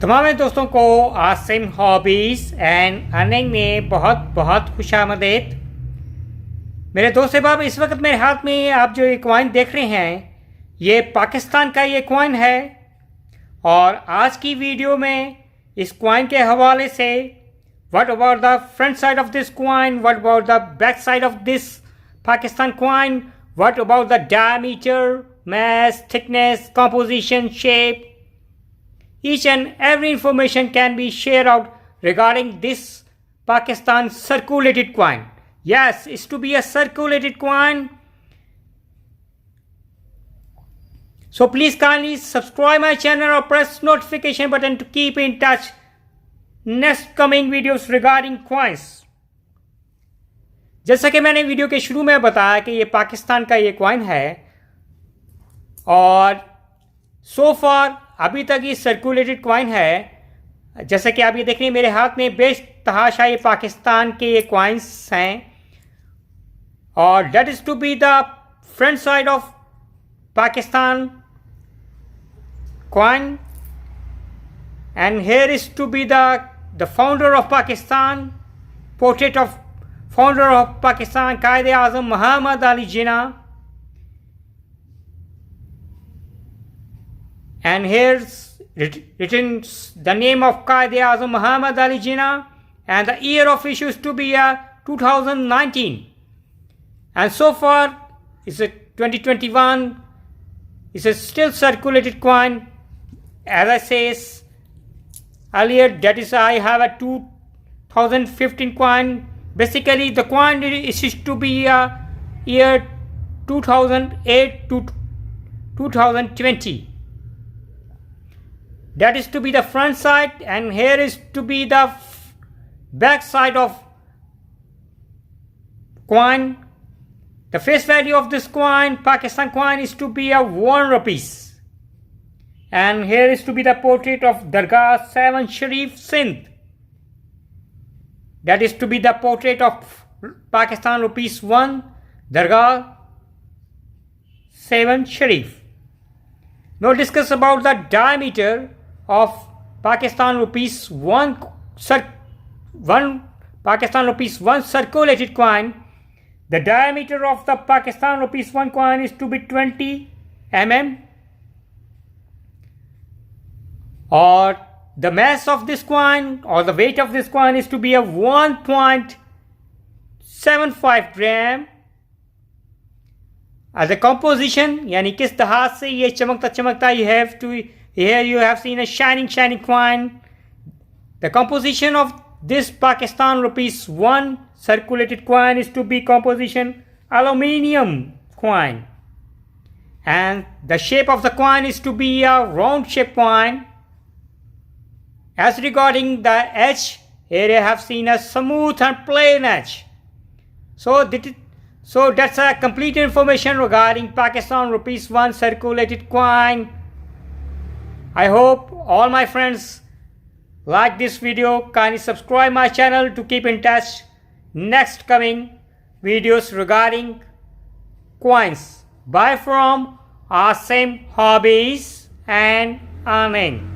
तमाम दोस्तों को आसिम हॉबीज़ एंड अर्निंग में बहुत बहुत खुशामदीद। मेरे दोस्त अहबाब, इस वक्त मेरे हाथ में आप जो ये कॉइन देख रहे हैं, ये पाकिस्तान का ये कॉइन है। और आज की वीडियो में इस कॉइन के हवाले से what about the front side of this coin, what about the back side of this Pakistan coin, what about the diameter, mass, thickness, composition, shape. Each and every information can be shared out regarding this Pakistan circulated coin. Yes, it's to be a circulated coin. So please kindly subscribe my channel or press notification button to keep in touch next coming videos regarding coins. जैसा कि मैंने video के शुरू में बताया कि ये पाकिस्तान का ये कॉइन है और सो फार अभी तक ये सर्कुलेटेड कॉइन है। जैसे कि आप ये देख रहे हैं मेरे हाथ में बेतहाशा ये पाकिस्तान के ये कॉइन्स हैं और that is to be the front side of Pakistan coin and here is to be the founder of Pakistan, portrait of founder of Pakistan Quaid-e Azam Mohammad Ali Jinnah. And here's written the name of Qaid Azam Muhammad Ali Jinnah, and the year of issue is to be 2019. And so far, it's a 2021. It's a still circulated coin. As I says earlier, that is I have a 2015 coin. Basically, the coin is to be year 2008 to 2020. That is to be the front side, and here is to be the back side of coin. The face value of this coin, Pakistan coin, is to be 1 rupees. And here is to be the portrait of Dargah 7 Sharif Sindh. That is to be the portrait of Pakistan rupees 1 Dargah 7 Sharif. Now discuss about the diameter of Pakistan rupees 1 Pakistan rupees 1 circulated coin. The diameter of the Pakistan rupees 1 coin is to be 20 mm, or the mass of this coin or the weight of this coin is to be 1.75 gram. As a composition, यानी किस तरह से ये चमकता चमकता, you have to, here you have seen a shining coin. The composition of this Pakistan rupees 1 circulated coin is to be composition aluminium coin, and the shape of the coin is to be a round shaped coin. As regarding the edge, here you have seen a smooth and plain edge. So that's a complete information regarding Pakistan rupees 1 circulated coin. I hope all my friends like this video. Kindly subscribe my channel to keep in touch next coming videos regarding coins. Bye from Asim Hobbies and Earning.